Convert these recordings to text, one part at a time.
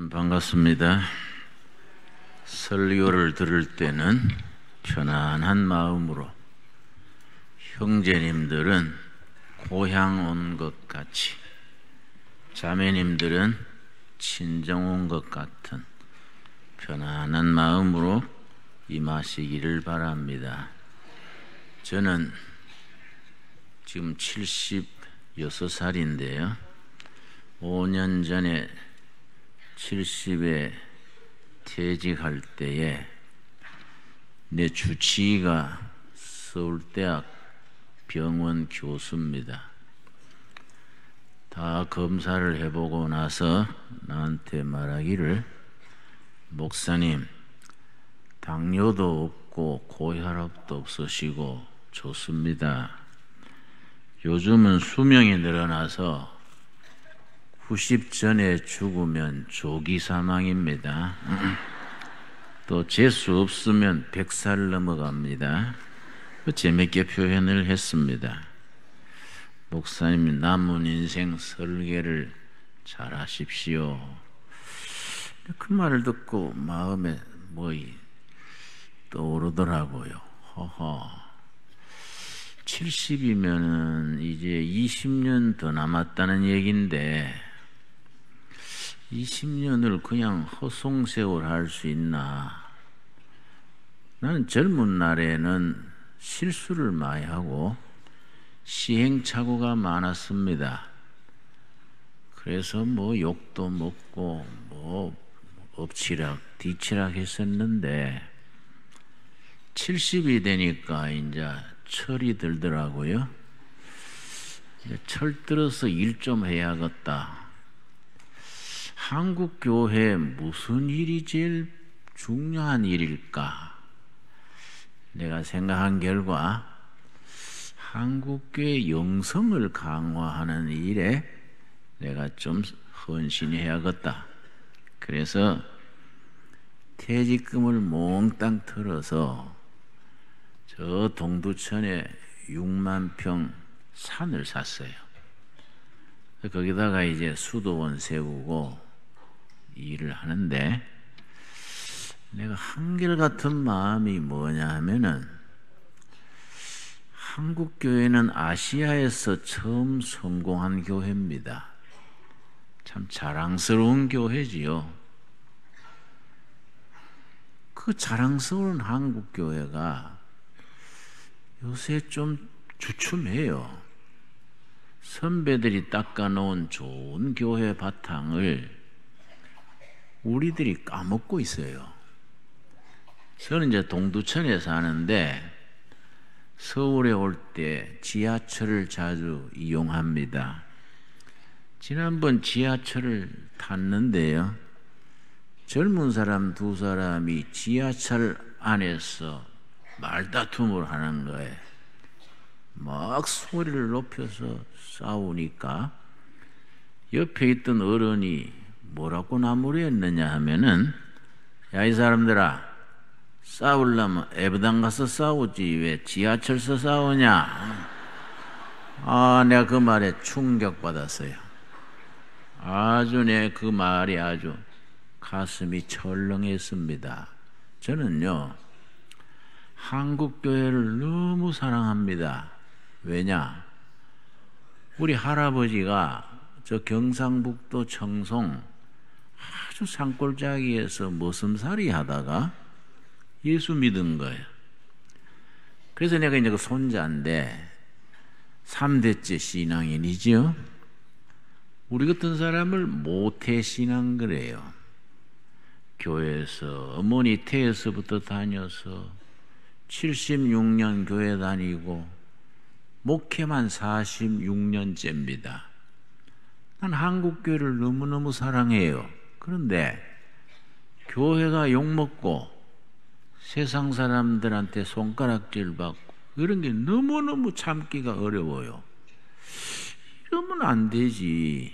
반갑습니다. 설교를 들을 때는 편안한 마음으로 형제님들은 고향 온 것 같이, 자매님들은 친정 온 것 같은 편안한 마음으로 임하시기를 바랍니다. 저는 지금 76살인데요. 5년 전에 70에 퇴직할 때에 내 주치의가 서울대학 병원 교수입니다. 다 검사를 해보고 나서 나한테 말하기를, 목사님, 당뇨도 없고 고혈압도 없으시고 좋습니다. 요즘은 수명이 늘어나서 90 전에 죽으면 조기 사망입니다. 또 재수 없으면 100살 넘어갑니다. 재밌게 표현을 했습니다. 목사님, 남은 인생 설계를 잘 하십시오. 그 말을 듣고 마음에 떠오르더라고요. 허허, 70이면은 이제 20년 더 남았다는 얘긴데 20년을 그냥 허송세월 할 수 있나? 나는 젊은 날에는 실수를 많이 하고 시행착오가 많았습니다. 그래서 욕도 먹고 엎치락 뒤치락 했었는데 70이 되니까 이제 철이 들더라고요. 철 들어서 일 좀 해야겠다. 한국 교회에 무슨 일이 제일 중요한 일일까? 내가 생각한 결과 한국 교회 영성을 강화하는 일에 내가 좀 헌신해야겠다. 그래서 퇴직금을 몽땅 털어서 저 동두천에 6만 평 산을 샀어요. 거기다가 이제 수도원 세우고 일을 하는데, 내가 한결같은 마음이 뭐냐 하면은, 한국교회는 아시아에서 처음 성공한 교회입니다. 참 자랑스러운 교회지요. 그 자랑스러운 한국교회가 요새 좀 주춤해요. 선배들이 닦아놓은 좋은 교회 바탕을 우리들이 까먹고 있어요. 저는 이제 동두천에 사는데 서울에 올 때 지하철을 자주 이용합니다. 지난번 지하철을 탔는데요, 젊은 사람 두 사람이 지하철 안에서 말다툼을 하는 거예요. 막 소리를 높여서 싸우니까 옆에 있던 어른이 뭐라고 나무랬느냐 하면은, 야, 이 사람들아, 싸우려면 애부당 가서 싸우지 왜 지하철에서 싸우냐? 내가 그 말에 충격받았어요. 아주 그 말이 아주 가슴이 철렁했습니다. 저는요, 한국교회를 너무 사랑합니다. 왜냐? 우리 할아버지가 저 경상북도 청송 아주 산골짜기에서 머슴살이 하다가 예수 믿은 거예요. 그래서 내가 이제 그 손자인데 3대째 신앙인이지요. 우리 같은 사람을 모태신앙 그래요. 교회에서 어머니 태에서부터 다녀서 76년 교회 다니고 목회만 46년째입니다. 난 한국교회를 너무너무 사랑해요. 그런데 교회가 욕먹고 세상 사람들한테 손가락질 받고 이런 게 너무너무 참기가 어려워요. 이러면 안 되지.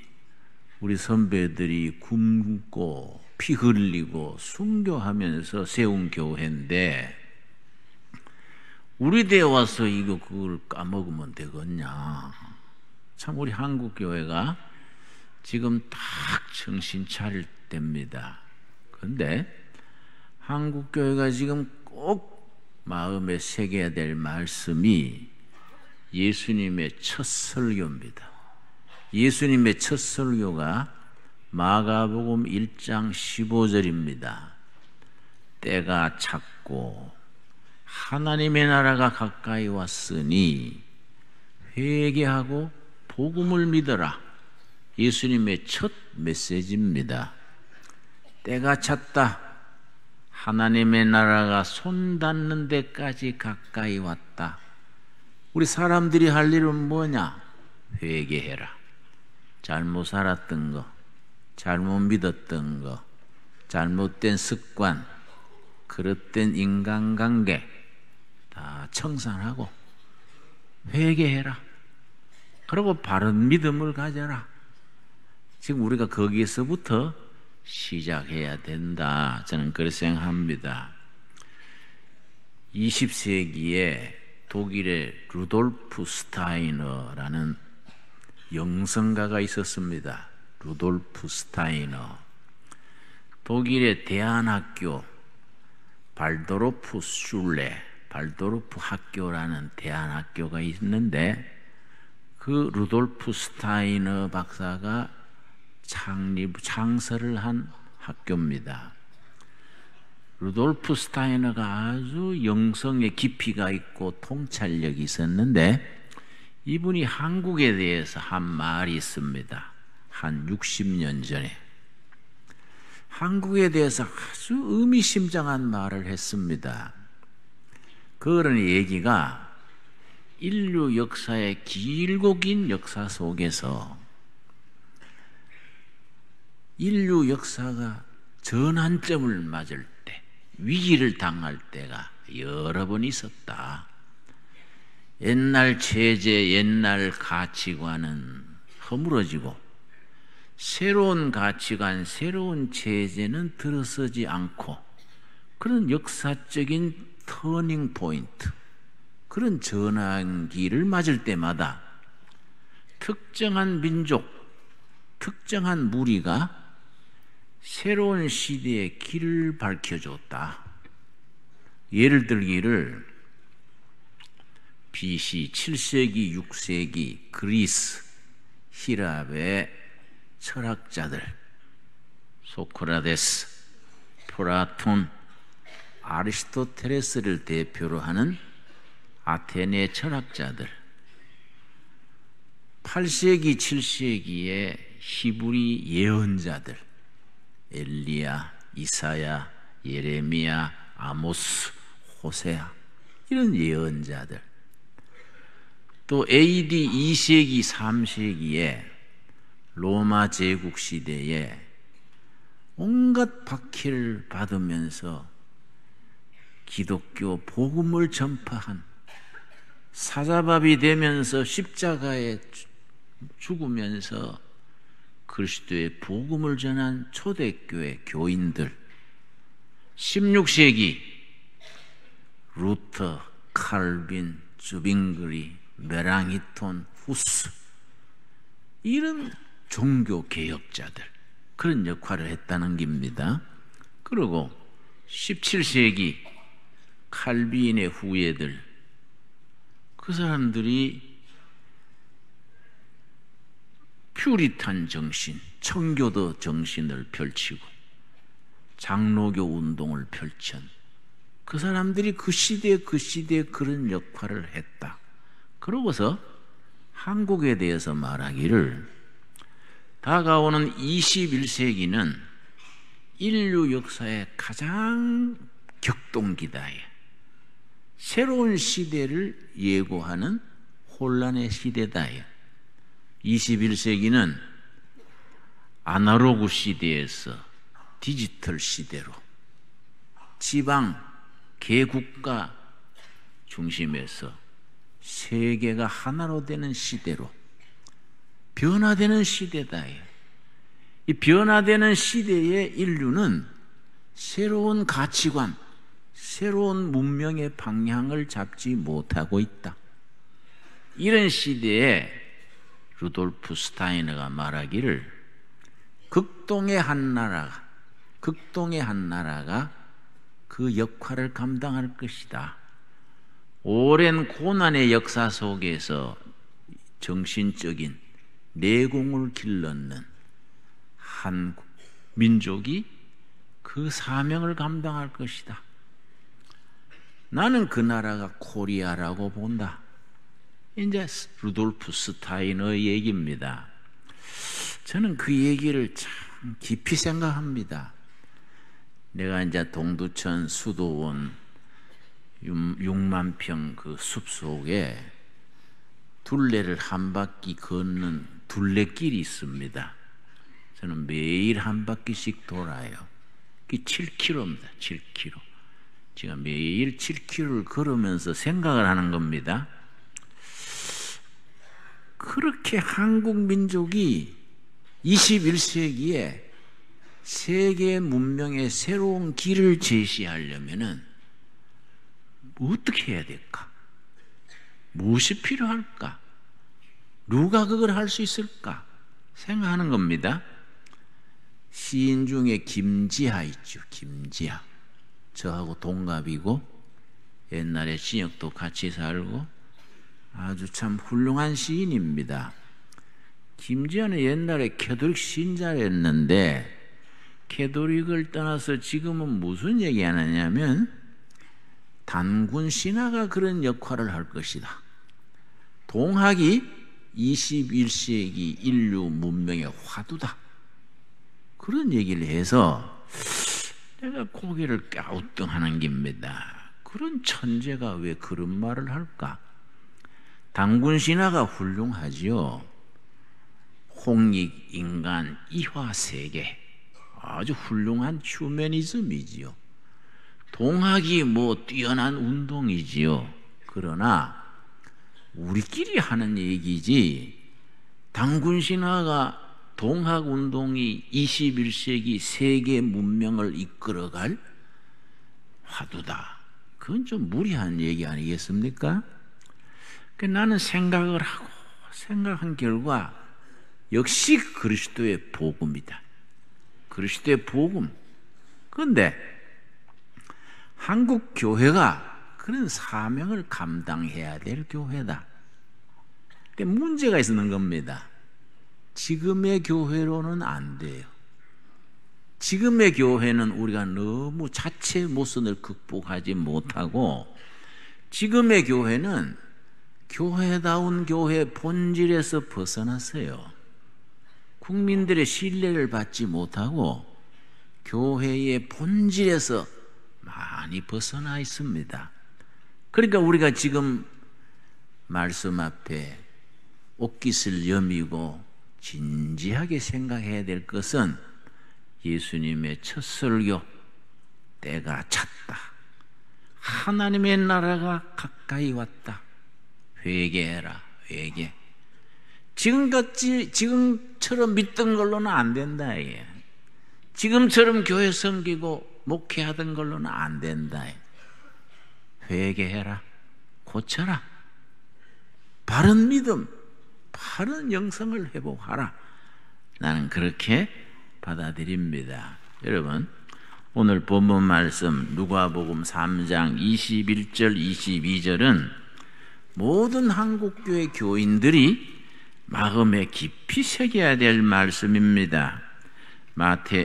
우리 선배들이 굶고 피 흘리고 순교하면서 세운 교회인데 우리 때 와서 그걸 까먹으면 되겠냐. 참 우리 한국 교회가 지금 딱 정신 차릴 때입니다. 그런데 한국 교회가 지금 꼭 마음에 새겨야 될 말씀이 예수님의 첫 설교입니다. 예수님의 첫 설교가 마가복음 1장 15절입니다. 때가 찼고 하나님의 나라가 가까이 왔으니 회개하고 복음을 믿어라. 예수님의 첫 메시지입니다. 때가 찼다. 하나님의 나라가 손 닿는 데까지 가까이 왔다. 우리 사람들이 할 일은 뭐냐? 회개해라. 잘못 살았던 거, 잘못 믿었던 거, 잘못된 습관, 그릇된 인간관계 다 청산하고 회개해라. 그리고 바른 믿음을 가져라. 지금 우리가 거기에서부터 시작해야 된다. 저는 그렇게 생각합니다. 20세기에 독일의 루돌프 스타이너라는 영성가가 있었습니다. 루돌프 스타이너. 독일의 대안학교 발도르프 슐레, 발도르프 학교라는 대안학교가 있는데 그 루돌프 스타이너 박사가 창설을 한 학교입니다. 루돌프 스타이너가 아주 영성의 깊이가 있고 통찰력이 있었는데 이분이 한국에 대해서 한 말이 있습니다. 한 60년 전에 한국에 대해서 아주 의미심장한 말을 했습니다. 그런 얘기가 인류 역사의 길고 긴 역사 속에서 인류 역사가 전환점을 맞을 때, 위기를 당할 때가 여러 번 있었다. 옛날 체제, 옛날 가치관은 허물어지고 새로운 가치관, 새로운 체제는 들어서지 않고 그런 역사적인 터닝 포인트, 그런 전환기를 맞을 때마다 특정한 민족, 특정한 무리가 새로운 시대의 길을 밝혀줬다. 예를 들기를 BC 7세기, 6세기 그리스, 히랍의 철학자들 소크라테스, 플라톤, 아리스토텔레스를 대표로 하는 아테네 철학자들 8세기, 7세기의 히브리 예언자들 엘리야, 이사야, 예레미야, 아모스, 호세아 이런 예언자들 또 AD 2세기, 3세기에 로마 제국 시대에 온갖 박해를 받으면서 기독교 복음을 전파한 사자밥이 되면서 십자가에 죽으면서 그리스도의 복음을 전한 초대교회 교인들 16세기 루터, 칼빈, 주빙그리, 메랑히톤, 후스 이런 종교 개혁자들 그런 역할을 했다는 겁니다. 그리고 17세기 칼빈의 후예들 그 사람들이 퓨리탄 정신, 청교도 정신을 펼치고 장로교 운동을 펼친 그 사람들이 그 시대에 그런 역할을 했다. 그러고서 한국에 대해서 말하기를 다가오는 21세기는 인류 역사의 가장 격동기다. 새로운 시대를 예고하는 혼란의 시대다. 21세기는 아날로그 시대에서 디지털 시대로 지방, 개국가 중심에서 세계가 하나로 되는 시대로 변화되는 시대다. 이 변화되는 시대에 인류는 새로운 가치관, 새로운 문명의 방향을 잡지 못하고 있다. 이런 시대에 루돌프 스타이너가 말하기를 극동의 한 나라가 그 역할을 감당할 것이다. 오랜 고난의 역사 속에서 정신적인 내공을 길러낸 한 민족이 그 사명을 감당할 것이다. 나는 그 나라가 코리아라고 본다. 이제 루돌프 스타이너의 얘기입니다. 저는 그 얘기를 참 깊이 생각합니다. 내가 이제 동두천 수도원 6만 평 그 숲속에 둘레를 한 바퀴 걷는 둘레길이 있습니다. 저는 매일 한 바퀴씩 돌아요. 그게 7km입니다. 7km. 제가 매일 7km를 걸으면서 생각을 하는 겁니다. 그렇게 한국 민족이 21세기에 세계 문명의 새로운 길을 제시하려면은 어떻게 해야 될까? 무엇이 필요할까? 누가 그걸 할 수 있을까? 생각하는 겁니다. 시인 중에 김지하 있죠. 김지하. 저하고 동갑이고 옛날에 신역도 같이 살고 아주 참 훌륭한 시인입니다. 김지하는 옛날에 캐톨릭 신자였는데 캐톨릭을 떠나서 지금은 무슨 얘기하느냐면 단군 신화가 그런 역할을 할 것이다. 동학이 21세기 인류 문명의 화두다. 그런 얘기를 해서 내가 고개를 갸우뚱하는 겁니다. 그런 천재가 왜 그런 말을 할까? 단군 신화가 훌륭하지요. 홍익, 인간, 이화, 세계 아주 훌륭한 휴머니즘이지요. 동학이 뭐 뛰어난 운동이지요. 그러나 우리끼리 하는 얘기지 단군 신화가 동학 운동이 21세기 세계 문명을 이끌어갈 화두다. 그건 좀 무리한 얘기 아니겠습니까? 나는 생각을 하고 생각한 결과 역시 그리스도의 복음이다. 그리스도의 복음. 그런데 한국 교회가 그런 사명을 감당해야 될 교회다. 근데 문제가 있는 겁니다. 지금의 교회로는 안 돼요. 지금의 교회는 우리가 너무 자체 모순을 극복하지 못하고 지금의 교회는 교회다운 교회 본질에서 벗어났어요. 국민들의 신뢰를 받지 못하고 교회의 본질에서 많이 벗어나 있습니다. 그러니까 우리가 지금 말씀 앞에 옷깃을 여미고 진지하게 생각해야 될 것은 예수님의 첫 설교, 때가 찼다. 하나님의 나라가 가까이 왔다. 회개해라, 회개. 지금처럼 믿던 걸로는 안 된다. 지금처럼 교회 섬기고 목회하던 걸로는 안 된다. 회개해라, 고쳐라. 바른 믿음, 바른 영성을 회복하라. 나는 그렇게 받아들입니다. 여러분, 오늘 본문 말씀 누가복음 3장 21절 22절은 모든 한국교회 교인들이 마음에 깊이 새겨야 될 말씀입니다.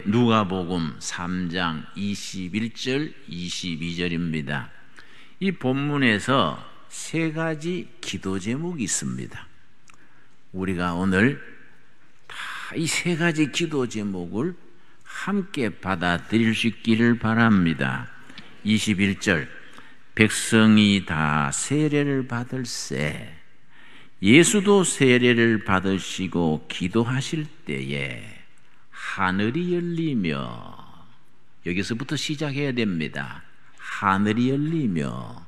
누가복음 3장 21절 22절입니다. 이 본문에서 세 가지 기도 제목이 있습니다. 우리가 오늘 다 이 세 가지 기도 제목을 함께 받아들일 수 있기를 바랍니다. 21절 백성이 다 세례를 받을세 예수도 세례를 받으시고 기도하실 때에 하늘이 열리며 여기서부터 시작해야 됩니다. 하늘이 열리며,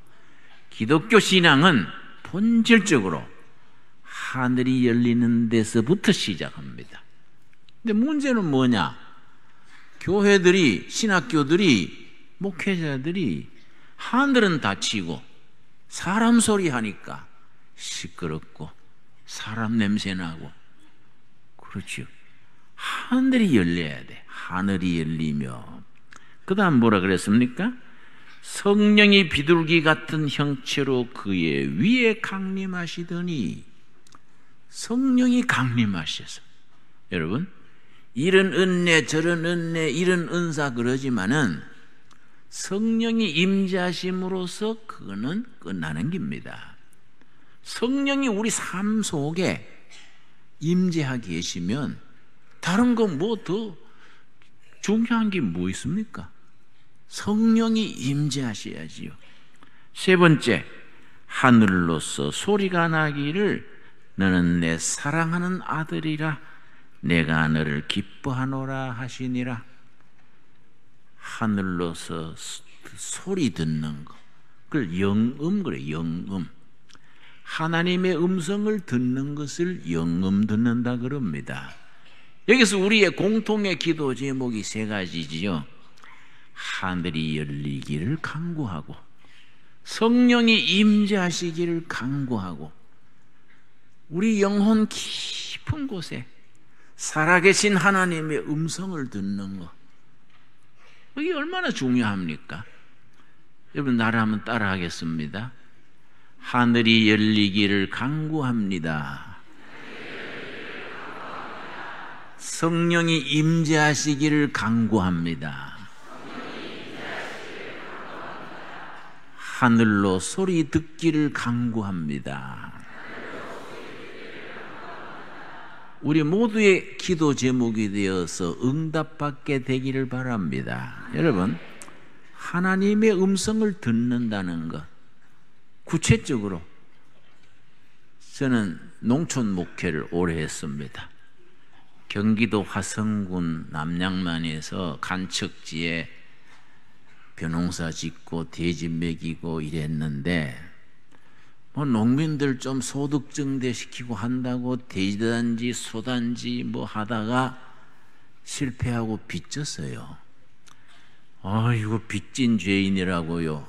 기독교 신앙은 본질적으로 하늘이 열리는 데서부터 시작합니다. 근데 문제는 뭐냐? 교회들이, 신학교들이, 목회자들이 하늘은 닫히고 사람 소리 하니까 시끄럽고 사람 냄새 나고, 그렇죠. 하늘이 열려야 돼. 하늘이 열리며. 그 다음 뭐라 그랬습니까? 성령이 비둘기 같은 형체로 그의 위에 강림하시더니, 성령이 강림하셔서, 여러분, 이런 은혜 저런 은혜 이런 은사 그러지만은 성령이 임재하심으로써 그거는 끝나는 겁니다. 성령이 우리 삶 속에 임재하게 계시면 다른 거 뭐 더 중요한 게 뭐 있습니까? 성령이 임재하셔야지요. 세 번째, 하늘로서 소리가 나기를 너는 내 사랑하는 아들이라 내가 너를 기뻐하노라 하시니라. 하늘로서 소리 듣는 거, 그걸 영음 그래. 영음. 하나님의 음성을 듣는 것을 영음 듣는다 그럽니다. 여기서 우리의 공통의 기도 제목이 세 가지지요. 하늘이 열리기를 간구하고, 성령이 임재하시기를 간구하고, 우리 영혼 깊은 곳에 살아계신 하나님의 음성을 듣는 것, 이게 얼마나 중요합니까? 여러분, 나를 한번 따라 하겠습니다. 하늘이 열리기를 간구합니다. 성령이 임재하시기를 간구합니다. 하늘로 소리 듣기를 간구합니다. 우리 모두의 기도 제목이 되어서 응답받게 되기를 바랍니다. 여러분, 하나님의 음성을 듣는다는 것, 구체적으로 저는 농촌 목회를 오래 했습니다. 경기도 화성군 남양만에서 간척지에 벼농사 짓고 돼지 먹이고 이랬는데, 뭐 농민들 좀 소득 증대시키고 한다고 돼지단지 소단지 뭐 하다가 실패하고 빚졌어요. 이거 빚진 죄인이라고요.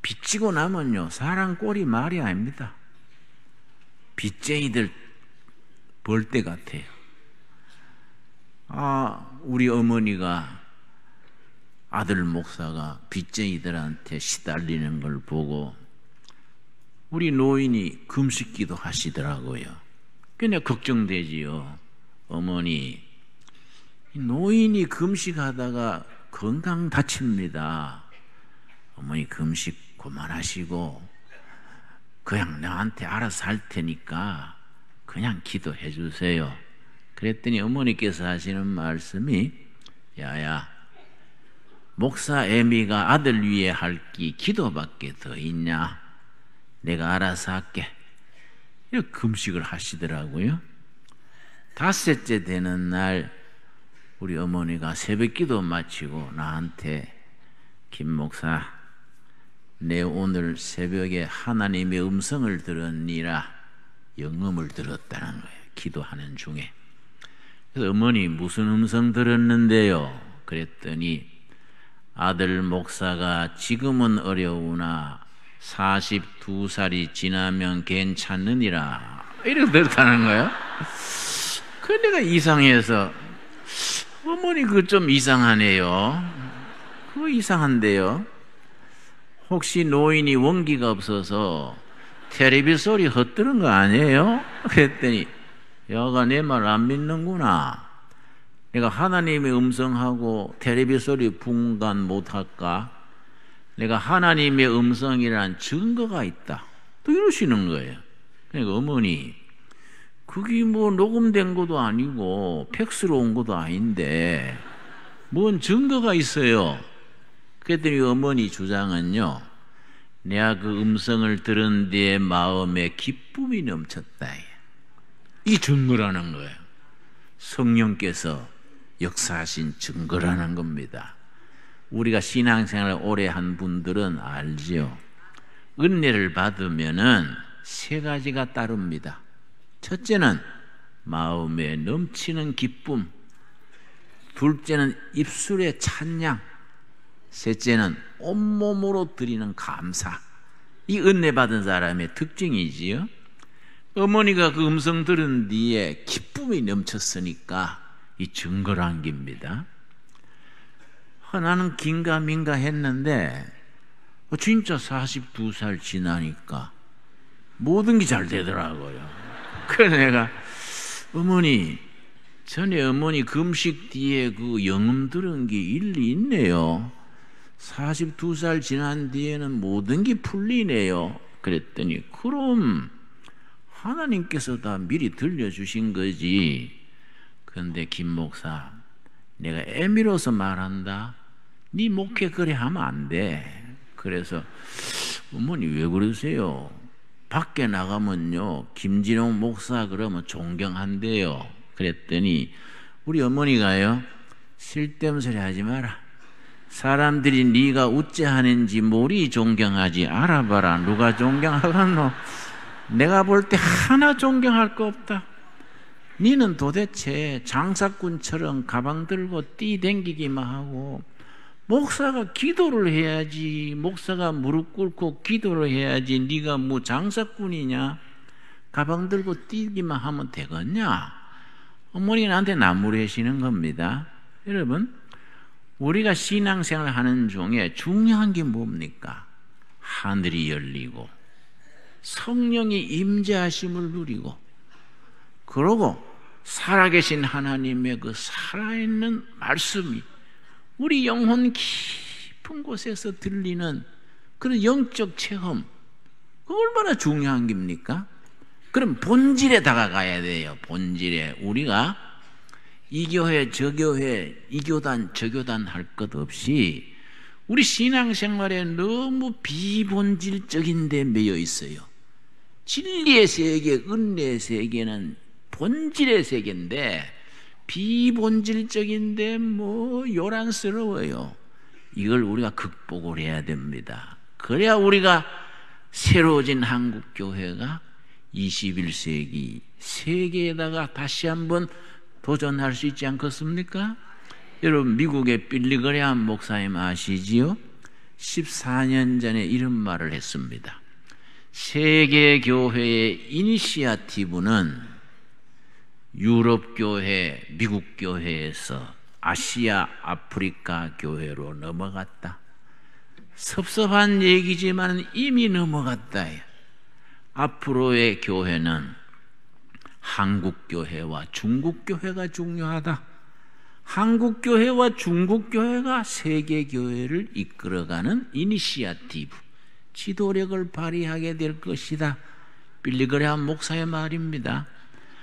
빚지고 나면요, 사람 꼴이 말이 아닙니다. 빚쟁이들 벌 때 같아요. 우리 어머니가, 아들 목사가 빚쟁이들한테 시달리는 걸 보고 우리 노인이 금식기도 하시더라고요. 그냥 걱정되지요. 어머니, 노인이 금식하다가 건강 다칩니다. 어머니 금식 그만하시고 그냥 나한테 알아서 할 테니까 그냥 기도해 주세요. 그랬더니 어머니께서 하시는 말씀이, 야야, 목사 애미가 아들 위해 할 게 기도밖에 더 있냐? 내가 알아서 할게. 이렇게 금식을 하시더라고요. 닷새째 되는 날 우리 어머니가 새벽 기도 마치고 나한테, 김 목사, 내 오늘 새벽에 하나님의 음성을 들었니라. 영음을 들었다는 거예요. 기도하는 중에. 그래서 어머니 무슨 음성 들었는데요? 그랬더니 아들 목사가 지금은 어려우나 42살이 지나면 괜찮으니라. 이렇게 들었다는 거예요. 그래서 내가 이상해서, 어머니 그거 좀 이상하네요. 그거 이상한데요. 혹시 노인이 원기가 없어서 텔레비 소리 헛들은 거 아니에요? 그랬더니, 야가 내 말 안 믿는구나. 내가 하나님의 음성하고 텔레비 소리 분간 못할까? 내가 하나님의 음성이란 증거가 있다. 또 이러시는 거예요. 그러니까 어머니, 그게 뭐 녹음된 것도 아니고 팩스로 온 것도 아닌데 뭔 증거가 있어요. 그랬더니 어머니 주장은요, 내가 그 음성을 들은 뒤에 마음에 기쁨이 넘쳤다. 이 증거라는 거예요. 성령께서 역사하신 증거라는 겁니다. 우리가 신앙생활을 오래 한 분들은 알지요. 은혜를 받으면은 세 가지가 따릅니다. 첫째는 마음에 넘치는 기쁨, 둘째는 입술의 찬양, 셋째는 온몸으로 드리는 감사. 이 은혜 받은 사람의 특징이지요. 어머니가 그 음성 들은 뒤에 기쁨이 넘쳤으니까 이 증거를 안깁니다. 나는 긴가민가 했는데 진짜 42살 지나니까 모든 게 잘 되더라고요. 그래서 내가 어머니, 전에 어머니 금식 뒤에 그 영음 들은 게 일리 있네요. 42살 지난 뒤에는 모든 게 풀리네요. 그랬더니 그럼 하나님께서 다 미리 들려주신 거지. 그런데 김 목사, 내가 애미로서 말한다. 네 목회 그래 하면 안 돼. 그래서 어머니 왜 그러세요? 밖에 나가면요 김진홍 목사 그러면 존경한대요. 그랬더니 우리 어머니가요, 쓸데없는 소리 하지 마라. 사람들이 네가 우째하는지 모리 존경하지. 알아봐라. 누가 존경하겠노? 내가 볼 때 하나 존경할 거 없다. 니는 도대체 장사꾼처럼 가방 들고 뛰댕기기만 하고, 목사가 기도를 해야지. 목사가 무릎 꿇고 기도를 해야지. 네가 뭐 장사꾼이냐? 가방 들고 뛰기만 하면 되겠냐? 어머니가 나한테 나무래시는 겁니다. 여러분, 우리가 신앙생활 하는 중에 중요한 게 뭡니까? 하늘이 열리고 성령이 임재하심을 누리고, 그러고 살아계신 하나님의 그 살아있는 말씀이 우리 영혼 깊은 곳에서 들리는 그런 영적 체험, 그 얼마나 중요한 겁니까? 그럼 본질에 다가가야 돼요. 본질에. 우리가 이 교회 저 교회 이 교단 저 교단 할 것 없이 우리 신앙생활에 너무 비본질적인 데 매여 있어요. 진리의 세계, 은혜의 세계는 본질의 세계인데 비본질적인데 뭐 요란스러워요. 이걸 우리가 극복을 해야 됩니다. 그래야 우리가 새로워진 한국교회가 21세기 세계에다가 다시 한번 도전할 수 있지 않겠습니까? 여러분, 미국의 빌리그레함 목사님 아시지요? 14년 전에 이런 말을 했습니다. 세계교회의 이니시아티브는 유럽교회, 미국교회에서 아시아, 아프리카 교회로 넘어갔다. 섭섭한 얘기지만 이미 넘어갔다. 앞으로의 교회는 한국교회와 중국교회가 중요하다. 한국교회와 중국교회가 세계교회를 이끌어가는 이니시아티브, 지도력을 발휘하게 될 것이다. 빌리그레함 목사의 말입니다.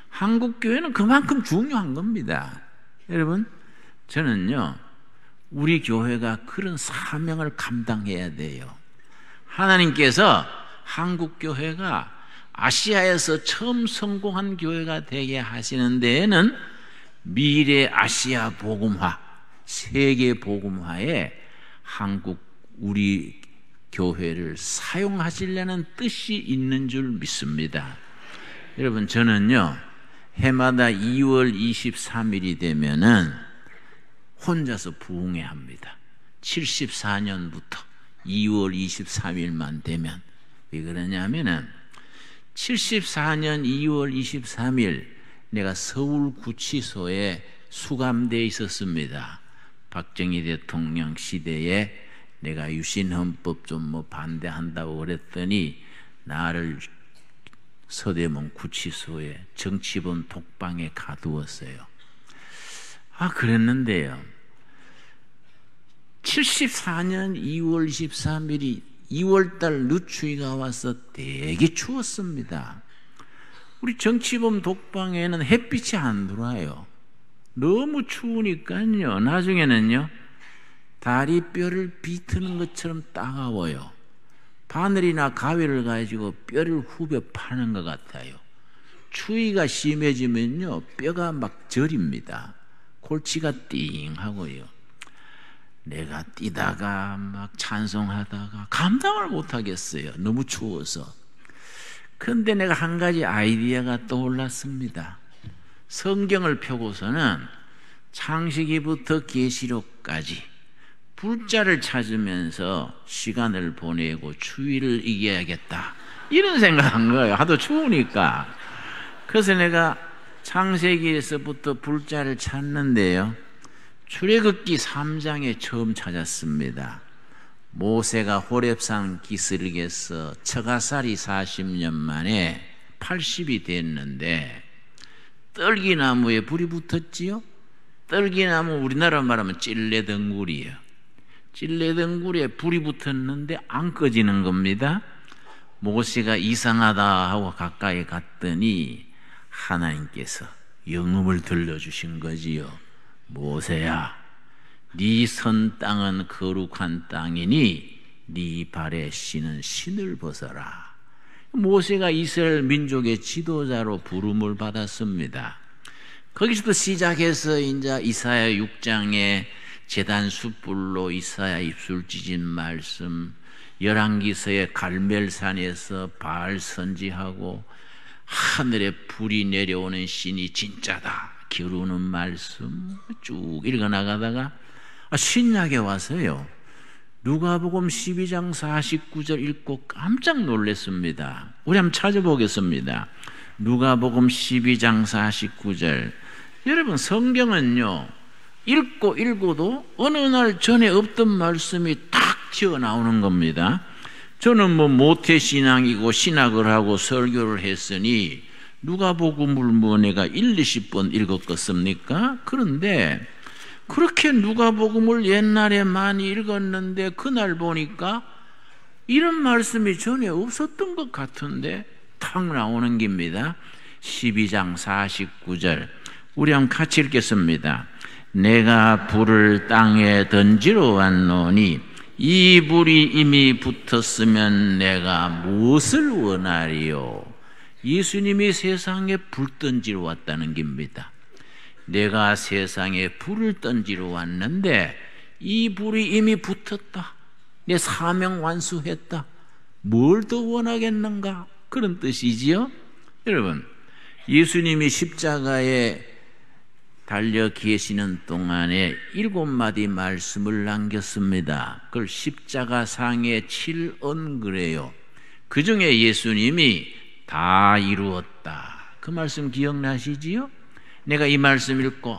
한국교회는 그만큼 중요한 겁니다. 여러분, 저는요, 우리 교회가 그런 사명을 감당해야 돼요. 하나님께서 한국교회가 아시아에서 처음 성공한 교회가 되게 하시는 데에는 미래 아시아 복음화, 세계 복음화에 한국 우리 교회를 사용하시려는 뜻이 있는 줄 믿습니다. 여러분, 저는요, 해마다 2월 23일이 되면은 혼자서 부흥회 합니다. 74년부터 2월 23일만 되면. 왜 그러냐면은 74년 2월 23일 내가 서울구치소에 수감되어 있었습니다. 박정희 대통령 시대에 내가 유신헌법 좀 뭐 반대한다고 그랬더니 나를 서대문 구치소에 정치범 독방에 가두었어요. 그랬는데요, 74년 2월 23일이 2월달 늦추위가 와서 되게 추웠습니다. 우리 정치범 독방에는 햇빛이 안 들어와요. 너무 추우니까요, 나중에는요, 다리뼈를 비트는 것처럼 따가워요. 바늘이나 가위를 가지고 뼈를 후벼 파는 것 같아요. 추위가 심해지면요, 뼈가 막 저립니다. 골치가 띵하고요. 내가 뛰다가 막 찬송하다가 감당을 못하겠어요. 너무 추워서. 그런데 내가 한 가지 아이디어가 떠올랐습니다. 성경을 펴고서는 창세기부터 계시록까지 불자를 찾으면서 시간을 보내고 추위를 이겨야겠다, 이런 생각한 거예요. 하도 추우니까. 그래서 내가 창세기에서부터 불자를 찾는데요, 출애굽기 3장에 처음 찾았습니다. 모세가 호렙산 기슭에서 처가살이 40년 만에 80이 됐는데 떨기나무에 불이 붙었지요. 떨기나무, 우리나라 말하면 찔레덩굴이에요. 찔레덩굴에 불이 붙었는데 안 꺼지는 겁니다. 모세가 이상하다 하고 가까이 갔더니 하나님께서 영음을 들려주신 거지요. 모세야, 네 선 땅은 거룩한 땅이니 네 발에 신은 신을 벗어라. 모세가 이스라엘 민족의 지도자로 부름을 받았습니다. 거기서부터 시작해서 이제 이사야 6장에 제단 숯불로 이사야 입술 찢은 말씀, 열왕기서의 갈멜산에서 바알 선지하고 하늘에 불이 내려오는 신이 진짜다 겨루는 말씀 쭉 읽어나가다가 신약에 와서요, 누가복음 12장 49절 읽고 깜짝 놀랐습니다. 우리 한번 찾아보겠습니다. 누가복음 12장 49절. 여러분, 성경은요, 읽고 읽어도 어느 날 전에 없던 말씀이 탁 튀어나오는 겁니다. 저는 모태신앙이고 신학을 하고 설교를 했으니 누가복음을 내가 20번 읽었겠습니까? 그런데 그렇게 누가복음을 옛날에 많이 읽었는데 그날 보니까 이런 말씀이 전에 없었던 것 같은데 탁 나오는 겁니다. 12장 49절 우리 한번 같이 읽겠습니다. 내가 불을 땅에 던지러 왔노니 이 불이 이미 붙었으면 내가 무엇을 원하리요? 예수님이 세상에 불 던지러 왔다는 겁니다. 내가 세상에 불을 던지러 왔는데 이 불이 이미 붙었다. 내 사명 완수했다. 뭘 더 원하겠는가? 그런 뜻이지요. 여러분, 예수님이 십자가에 달려 계시는 동안에 7마디 말씀을 남겼습니다. 그걸 십자가상에 7언그래요. 그 중에 예수님이 다 이루었다, 그 말씀 기억나시지요? 내가 이 말씀 읽고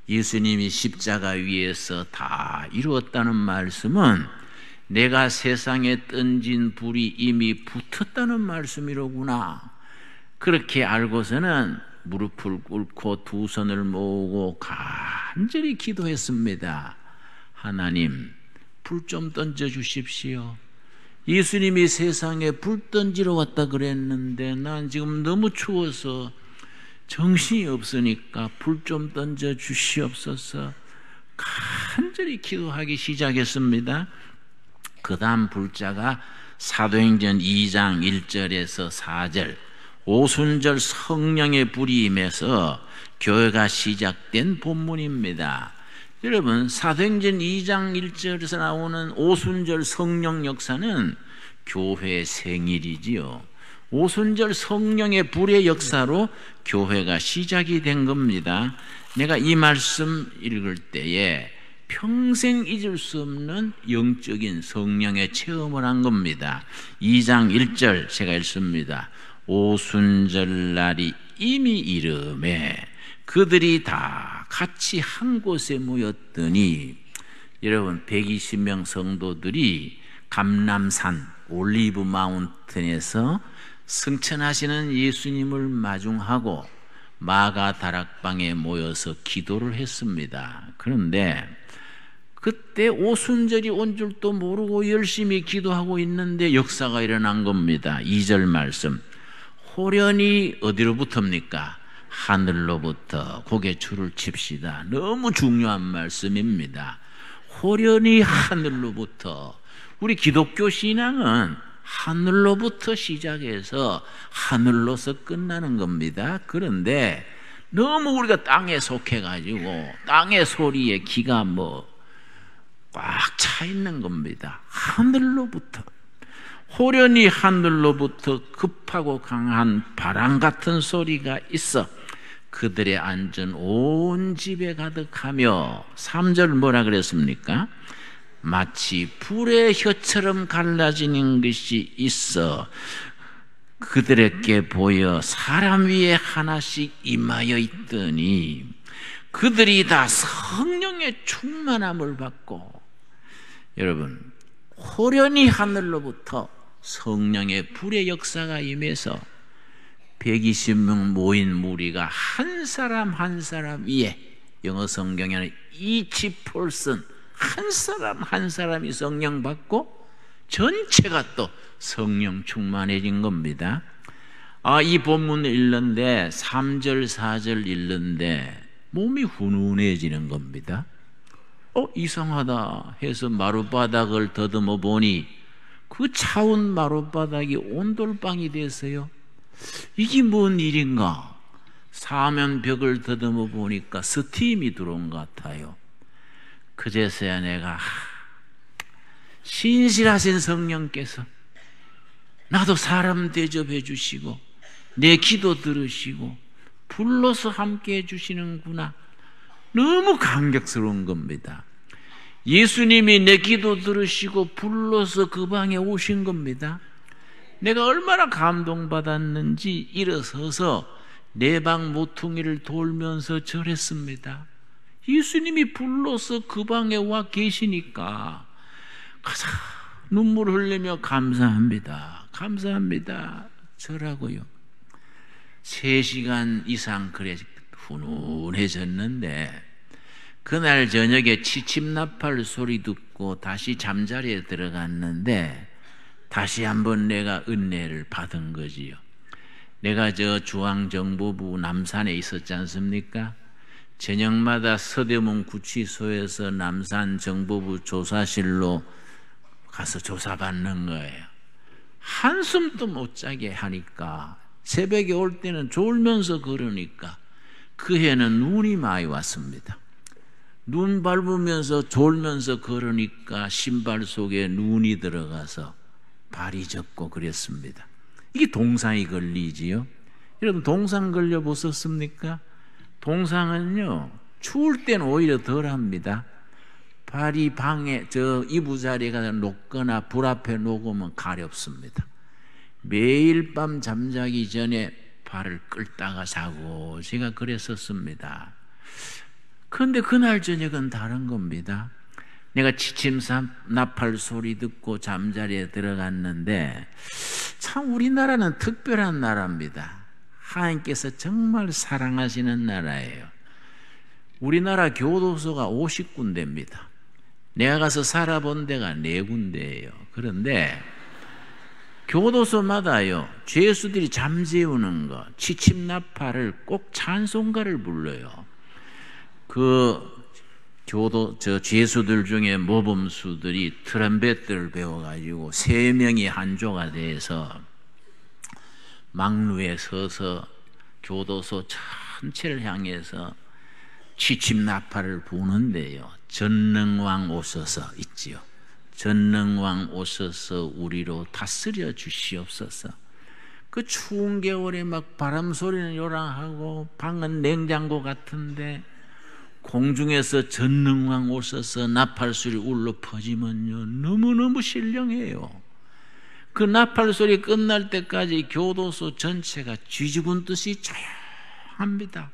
예수님이 십자가 위에서 다 이루었다는 말씀은 내가 세상에 던진 불이 이미 붙었다는 말씀이로구나. 그렇게 알고서는 무릎을 꿇고 두 손을 모으고 간절히 기도했습니다. 하나님, 불 좀 던져 주십시오. 예수님이 세상에 불 던지러 왔다 그랬는데 난 지금 너무 추워서 정신이 없으니까 불 좀 던져 주시옵소서. 간절히 기도하기 시작했습니다. 그 다음 불자가 사도행전 2장 1절에서 4절 오순절 성령의 불이 임해서 교회가 시작된 본문입니다. 여러분, 사도행전 2장 1절에서 나오는 오순절 성령 역사는 교회의 생일이지요. 오순절 성령의 불의 역사로 교회가 시작이 된 겁니다. 내가 이 말씀 읽을 때에 평생 잊을 수 없는 영적인 성령의 체험을 한 겁니다. 2장 1절 제가 읽습니다. 오순절 날이 이미 이르매 그들이 다 같이 한 곳에 모였더니, 여러분, 120명 성도들이 감람산 올리브 마운틴에서 승천하시는 예수님을 마중하고 마가 다락방에 모여서 기도를 했습니다. 그런데 그때 오순절이 온 줄도 모르고 열심히 기도하고 있는데 역사가 일어난 겁니다. 2절 말씀, 호련히 어디로부터입니까? 하늘로부터 고개줄을 칩시다. 너무 중요한 말씀입니다. 호련히 하늘로부터. 우리 기독교 신앙은 하늘로부터 시작해서 하늘로서 끝나는 겁니다. 그런데 너무 우리가 땅에 속해가지고 땅의 소리에 귀가 꽉 차 있는 겁니다. 하늘로부터, 호련히 하늘로부터 급하고 강한 바람 같은 소리가 있어 그들의 안전 온 집에 가득하며 3절 뭐라 그랬습니까? 마치 불의 혀처럼 갈라지는 것이 있어 그들에게 보여 사람 위에 하나씩 임하여 있더니 그들이 다 성령의 충만함을 받고, 여러분, 호련히 하늘로부터 성령의 불의 역사가 임해서 120명 모인 무리가 한 사람 한 사람 위에, 영어 성경에는 each person, 한 사람 한 사람이 성령 받고 전체가 또 성령 충만해진 겁니다. 이 본문을 읽는데 3절 4절 읽는데 몸이 훈훈해지는 겁니다. 이상하다 해서 마룻바닥을 더듬어 보니 그 차운 마룻바닥이 온돌방이 됐어요. 이게 뭔 일인가? 사면벽을 더듬어 보니까 스팀이 들어온 것 같아요. 그제서야 내가 신실하신 성령께서 나도 사람 대접해 주시고 내 기도 들으시고 불러서 함께 해 주시는구나. 너무 감격스러운 겁니다. 예수님이 내 기도 들으시고 불러서 그 방에 오신 겁니다. 내가 얼마나 감동받았는지 일어서서 내 방 모퉁이를 돌면서 절했습니다. 예수님이 불러서 그 방에 와 계시니까 가자 눈물 흘리며 감사합니다. 감사합니다. 절하고요. 3시간 이상 그래 훈훈해졌는데 그날 저녁에 치침나팔 소리 듣고 다시 잠자리에 들어갔는데 다시 한번 내가 은혜를 받은 거지요. 내가 저 중앙정보부 남산에 있었지 않습니까? 저녁마다 서대문 구치소에서 남산 정보부 조사실로 가서 조사받는 거예요. 한숨도 못 자게 하니까 새벽에 올 때는 졸면서 걸으니까 그 해는 눈이 많이 왔습니다. 눈 밟으면서 졸면서 걸으니까 신발 속에 눈이 들어가서 발이 젖고 그랬습니다. 이게 동상이 걸리지요. 여러분 동상 걸려 보셨습니까? 동상은요 추울 때는 오히려 덜합니다. 발이 방에 이부자리가 녹거나 불 앞에 녹으면 가렵습니다. 매일 밤 잠자기 전에 발을 끌다가 자고 제가 그랬었습니다. 그런데 그날 저녁은 다른 겁니다. 내가 치침나팔 소리 듣고 잠자리에 들어갔는데 참 우리나라는 특별한 나라입니다. 하나님께서 정말 사랑하시는 나라예요. 우리나라 교도소가 50군데입니다. 내가 가서 살아본 데가 4군데예요. 그런데 교도소마다요 죄수들이 잠재우는 거 치침나팔을 꼭 찬송가를 불러요. 죄수들 중에 모범수들이 트럼펫을 배워가지고 3명이 한조가 돼서 막루에 서서 교도소 전체를 향해서 치침나팔을 부는데요. 전능왕 오셔서 있지요. 전능왕 오셔서 우리로 다스려 주시옵소서. 그 추운 겨울에 막 바람 소리는 요란하고 방은 냉장고 같은데 공중에서 전능왕 오셔서 나팔 소리 울려 퍼지면요 너무너무 신령해요. 그 나팔 소리 끝날 때까지 교도소 전체가 쥐죽은 듯이 조용합니다.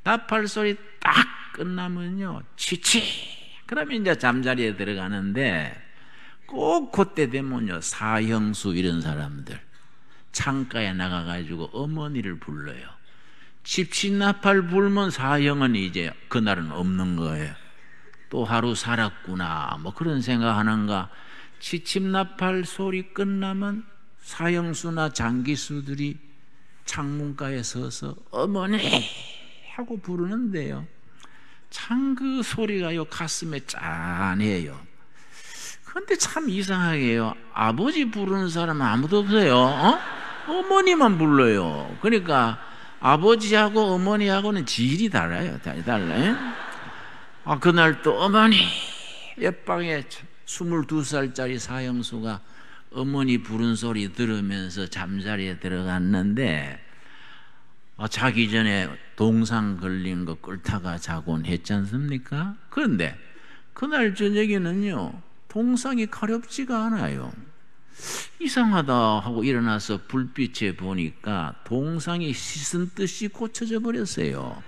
나팔 소리 딱 끝나면요 치치 그러면 이제 잠자리에 들어가는데 꼭 그때 되면요 사형수 이런 사람들 창가에 나가가지고 어머니를 불러요. 치침나팔 불면 사형은 이제 그날은 없는 거예요. 또 하루 살았구나 뭐 그런 생각하는가. 치침나팔 소리 끝나면 사형수나 장기수들이 창문가에 서서 어머니 하고 부르는데요. 참 그 소리가요 가슴에 짠해요. 그런데 참 이상하게요 아버지 부르는 사람은 아무도 없어요. 어머니만 불러요. 그러니까 아버지하고 어머니하고는 질이 달라요. 달라요. 그날 또 어머니 옆방에 22살짜리 사형수가 어머니 부른 소리 들으면서 잠자리에 들어갔는데 자기 전에 동상 걸린 거 끓다가 자곤 했지 않습니까? 그런데 그날 저녁에는요, 동상이 가렵지가 않아요. 이상하다 하고 일어나서 불빛에 보니까 동상이 씻은 듯이 고쳐져 버렸어요.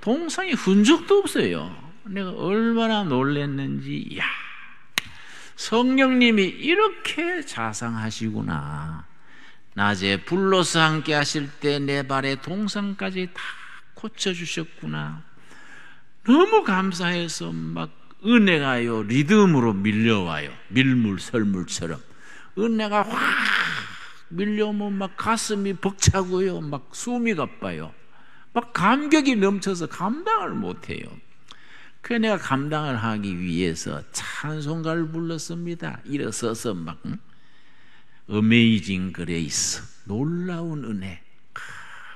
동상이 흔적도 없어요. 내가 얼마나 놀랐는지, 이야, 성령님이 이렇게 자상하시구나. 낮에 불로서 함께 하실 때 내 발에 동상까지 다 고쳐주셨구나. 너무 감사해서 막 은혜가요, 리듬으로 밀려와요. 밀물, 설물처럼. 은혜가 확 밀려오면 막 가슴이 벅차고요. 막 숨이 가빠요. 막 감격이 넘쳐서 감당을 못해요. 그래서 내가 감당을 하기 위해서 찬송가를 불렀습니다. 일어서서 막 어메이징 그레이스, 놀라운 은혜.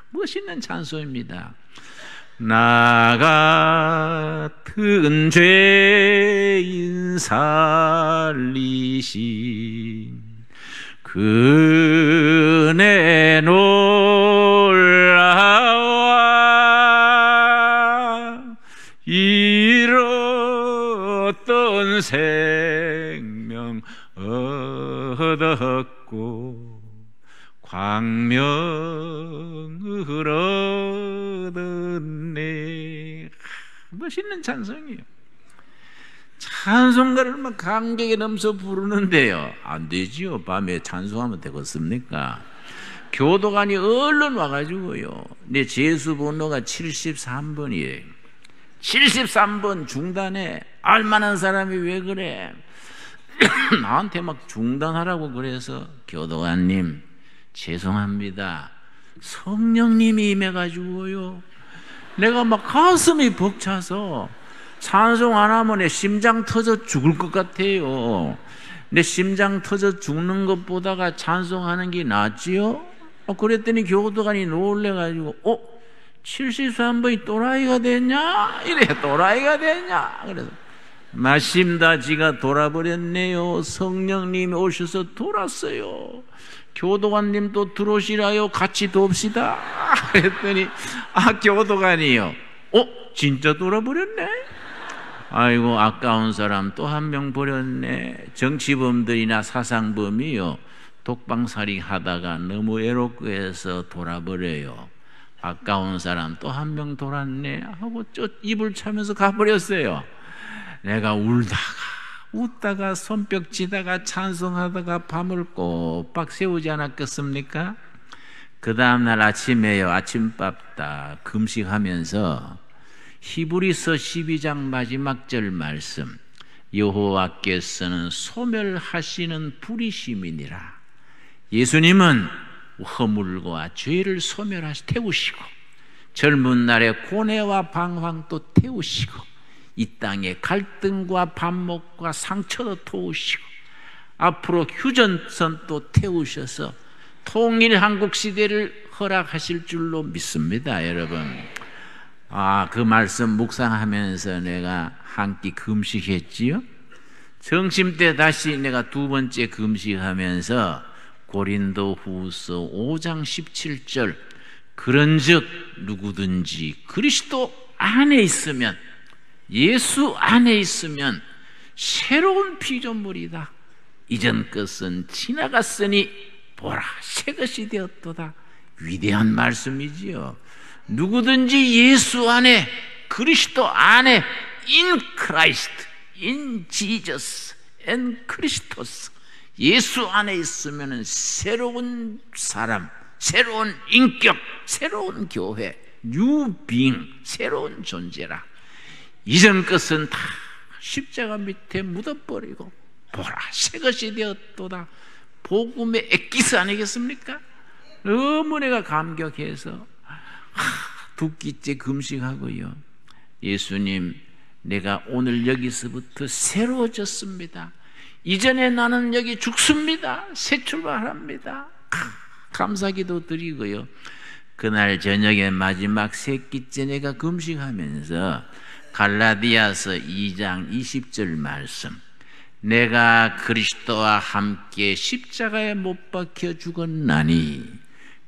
멋있는 찬송입니다. 나 같은 죄인 살리신 그 은혜 놀라워 잃었던 생명 얻었고 광명을 얻었네. 멋있는 찬송이에요. 찬송가를 막 감격에 넘쳐 부르는데요, 안 되지요. 밤에 찬송하면 되겠습니까? 교도관이 얼른 와가지고요, 내 재수 번호가 73번이에요 73번 중단해. 알만한 사람이 왜 그래? 나한테 막 중단하라고 그래서, 교도관님 죄송합니다, 성령님이 임해가지고요, 내가 막 가슴이 벅차서 찬송 안 하면 내 심장 터져 죽을 것 같아요. 내 심장 터져 죽는 것보다가 찬송하는 게 낫지요? 그랬더니 교도관이 놀래가지고 73번이 또라이가 됐냐? 이래, 또라이가 됐냐? 그래서 마심다 지가 돌아버렸네요. 성령님이 오셔서 돌았어요. 교도관님도 들어오시라요. 같이 돕시다. 그랬더니 교도관이요, 진짜 돌아버렸네? 아이고, 아까운 사람 또 한 명 버렸네. 정치범들이나 사상범이요, 독방살이 하다가 너무 애롭고 해서 돌아버려요. 아까운 사람 또 한 명 돌았네 하고 입을 차면서 가버렸어요. 내가 웃다가 손뼉 치다가 찬송하다가 밤을 꼬박 새우지 않았겠습니까? 그 다음날 아침에요, 아침밥 다 금식하면서 히브리서 12장 마지막 절 말씀, 여호와께서는 소멸하시는 불이심이니라. 예수님은 허물과 죄를 태우시고, 젊은 날의 고뇌와 방황도 태우시고, 이 땅의 갈등과 반목과 상처도 태우시고, 앞으로 휴전선도 태우셔서 통일 한국 시대를 허락하실 줄로 믿습니다. 여러분, 그 말씀 묵상하면서 내가 한 끼 금식했지요. 점심 때 다시 내가 두 번째 금식하면서 고린도후서 5장 17절, 그런즉 누구든지 그리스도 안에 있으면, 예수 안에 있으면 새로운 피조물이다. 이전 것은 지나갔으니 보라, 새 것이 되었도다. 위대한 말씀이지요. 누구든지 예수 안에, 그리스도 안에, in Christ, in Jesus, in Christos, 예수 안에 있으면 새로운 사람, 새로운 인격, 새로운 교회, new being, 새로운 존재라. 이전 것은 다 십자가 밑에 묻어버리고 보라, 새 것이 되었도다. 복음의 엑기스 아니겠습니까? 너무 내가 감격해서 두 끼째 금식하고요, 예수님, 내가 오늘 여기서부터 새로워졌습니다. 이전에 나는 여기 죽습니다. 새 출발합니다. 감사기도 드리고요, 그날 저녁에 마지막 세 끼째 내가 금식하면서 갈라디아서 2장 20절 말씀. 내가 그리스도와 함께 십자가에 못 박혀 죽었나니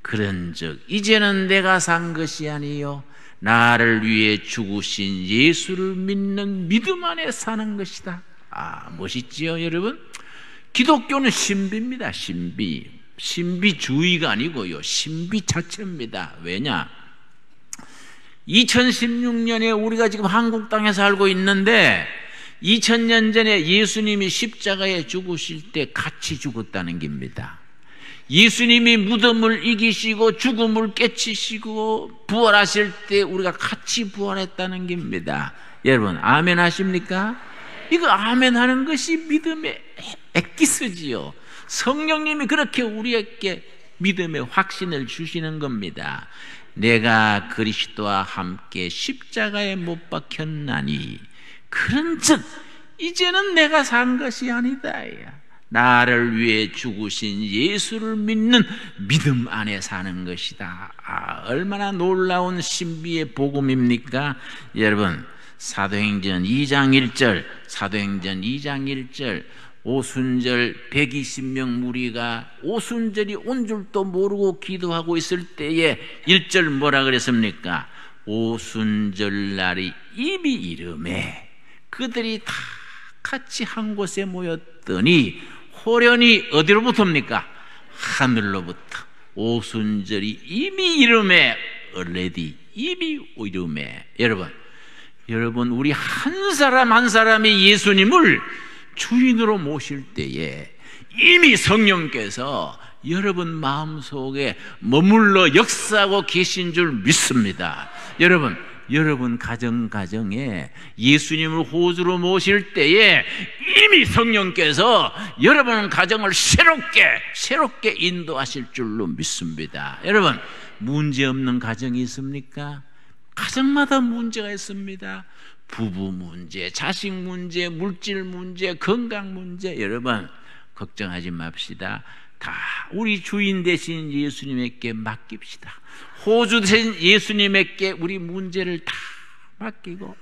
그런즉 이제는 내가 산 것이 아니요 나를 위해 죽으신 예수를 믿는 믿음 안에 사는 것이다. 멋있지요 여러분? 기독교는 신비입니다. 신비주의가 아니고요, 신비 자체입니다. 왜냐? 2016년에 우리가 지금 한국 땅에 살고 있는데 2000년 전에 예수님이 십자가에 죽으실 때 같이 죽었다는 겁니다. 예수님이 무덤을 이기시고 죽음을 깨치시고 부활하실 때 우리가 같이 부활했다는 겁니다. 여러분 아멘 하십니까? 이거 아멘 하는 것이 믿음의 엑기스지요. 성령님이 그렇게 우리에게 믿음의 확신을 주시는 겁니다. 내가 그리스도와 함께 십자가에 못 박혔나니 그런즉 이제는 내가 산 것이 아니다. 나를 위해 죽으신 예수를 믿는 믿음 안에 사는 것이다. 얼마나 놀라운 신비의 복음입니까? 여러분 사도행전 2장 1절 오순절 120명 무리가 오순절이 온 줄도 모르고 기도하고 있을 때에 1절 뭐라 그랬습니까? 오순절 날이 이미 이름에 그들이 다 같이 한 곳에 모였더니 호련히 어디로부터입니까? 하늘로부터. 오순절이 이미 이름에 already 이미 이름에. 여러분 우리 한 사람 한 사람이 예수님을 주인으로 모실 때에 이미 성령께서 여러분 마음속에 머물러 역사하고 계신 줄 믿습니다. 여러분 가정에 예수님을 호주로 모실 때에 이미 성령께서 여러분 가정을 새롭게 인도하실 줄로 믿습니다. 여러분 문제없는 가정이 있습니까? 가정마다 문제가 있습니다. 부부 문제, 자식 문제, 물질 문제, 건강 문제. 여러분 걱정하지 맙시다. 다 우리 주인 되신 예수님에게 맡깁시다. 호주 되신 예수님에게 우리 문제를 다 맡기고.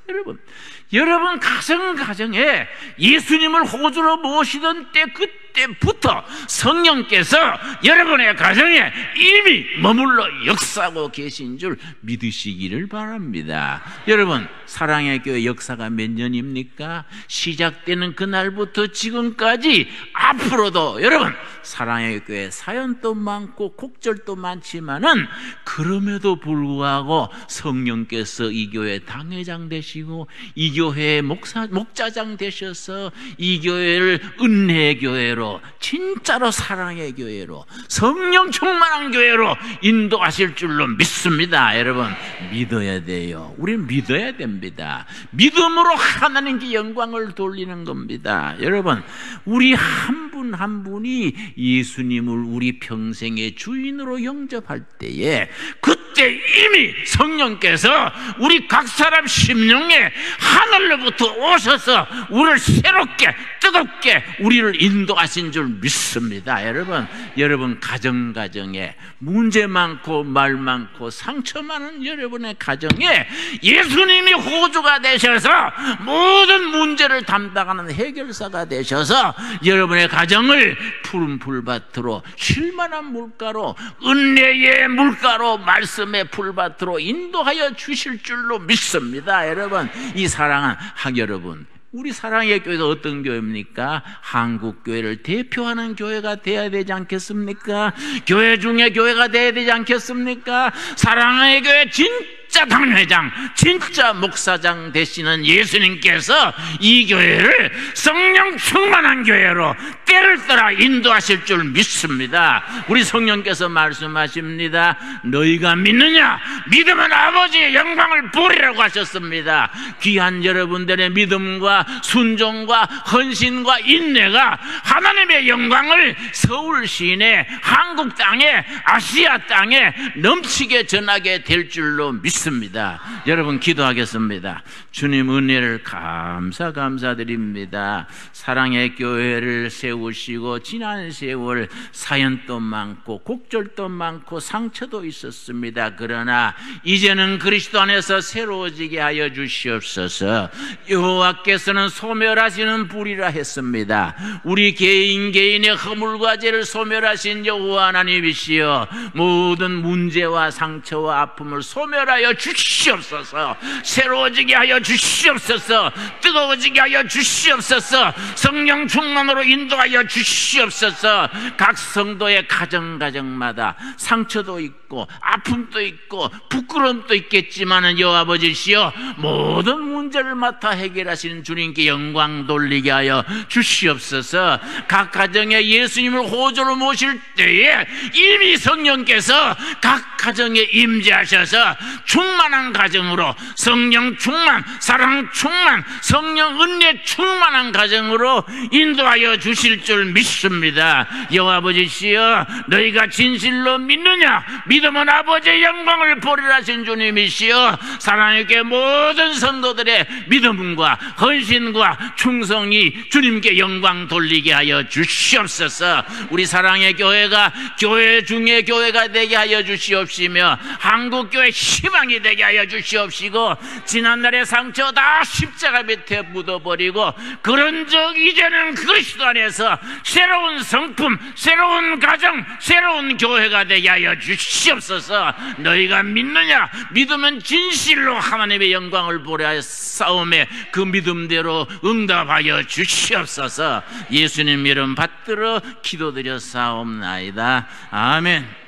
여러분 가정에 예수님을 호주로 모시던 때 그때부터 성령께서 여러분의 가정에 이미 머물러 역사하고 계신 줄 믿으시기를 바랍니다. 여러분 사랑의 교회 역사가 몇 년입니까? 시작되는 그날부터 지금까지 앞으로도 여러분 사랑의 교회 사연도 많고 곡절도 많지만은 그럼에도 불구하고 성령께서 이 교회 당회장 되시고 이 교회의 목자장 되셔서 이 교회를 은혜의 교회로, 진짜로 사랑의 교회로, 성령 충만한 교회로 인도하실 줄로 믿습니다. 여러분 믿어야 돼요. 우리는 믿어야 됩니다. 믿음으로 하나님께 영광을 돌리는 겁니다. 여러분 우리 한 분 한 분이 예수님을 우리 평생의 주인으로 영접할 때에 그때 이미 성령께서 우리 각 사람 심령에 하늘로부터 오셔서 우리를 새롭게 뜨겁게 우리를 인도하신 줄 믿습니다. 여러분 가정에 문제 많고 말 많고 상처 많은 여러분의 가정에 예수님이 호주가 되셔서 모든 문제를 담당하는 해결사가 되셔서 여러분의 가정을 푸른 풀밭으로, 쉴만한 물가로, 은혜의 물가로, 말씀의 풀밭으로 인도하여 주실 줄로 믿습니다. 여러분 이 사랑은 여러분 우리 사랑의 교회가 어떤 교회입니까? 한국교회를 대표하는 교회가 되어야 되지 않겠습니까? 교회 중에 교회가 되어야 되지 않겠습니까? 사랑의 교회 진짜 당회장, 진짜 목사장 되시는 예수님께서 이 교회를 성령 충만한 교회로 때를 따라 인도하실 줄 믿습니다. 우리 성령께서 말씀하십니다. 너희가 믿느냐? 믿으면 아버지의 영광을 보리라고 하셨습니다. 귀한 여러분들의 믿음과 순종과 헌신과 인내가 하나님의 영광을 서울 시내, 한국 땅에, 아시아 땅에 넘치게 전하게 될 줄로 믿습니다. 믿습니다. 여러분 기도하겠습니다. 주님 은혜를 감사드립니다. 사랑의 교회를 세우시고 지난 세월 사연도 많고 곡절도 많고 상처도 있었습니다. 그러나 이제는 그리스도 안에서 새로워지게 하여 주시옵소서. 여호와께서는 소멸하시는 불이라 했습니다. 우리 개인의 허물과 죄를 소멸하신 여호와 하나님이시여, 모든 문제와 상처와 아픔을 소멸하여 주시옵소서. 새로워지게 하여 주시옵소서. 뜨거워지게 하여 주시옵소서. 성령 충만으로 인도하여 주시옵소서. 각 성도의 가정마다 상처도 있고 아픔도 있고 부끄러움도 있겠지만 여호와 아버지시여, 모든 문제를 맡아 해결하시는 주님께 영광 돌리게 하여 주시옵소서. 각 가정에 예수님을 호조로 모실 때에 이미 성령께서 각 가정에 임재하셔서 충만한 가정으로, 성령 충만, 사랑 충만, 성령 은혜 충만한 가정으로 인도하여 주실 줄 믿습니다. 여호와 아버지시여, 너희가 진실로 믿느냐? 믿으면 아버지의 영광을 보리라 하신 주님이시여, 사랑에게 모든 성도들의 믿음과 헌신과 충성이 주님께 영광 돌리게 하여 주시옵소서. 우리 사랑의 교회가 교회 중에 교회가 되게 하여 주시옵시며, 한국교회 희망이 되게 하여 주시옵시고, 지난날의 상처 다 십자가 밑에 묻어버리고 그런즉 이제는 그리스도 안에서 새로운 성품, 새로운 가정, 새로운 교회가 되게 하여 주시옵소서. 너희가 믿느냐? 믿으면 진실로 하나님의 영광을 보려 하여 싸움에 그 믿음대로 응답하여 주시옵소서. 예수님 이름 받들어 기도드려 싸움나이다. 아멘.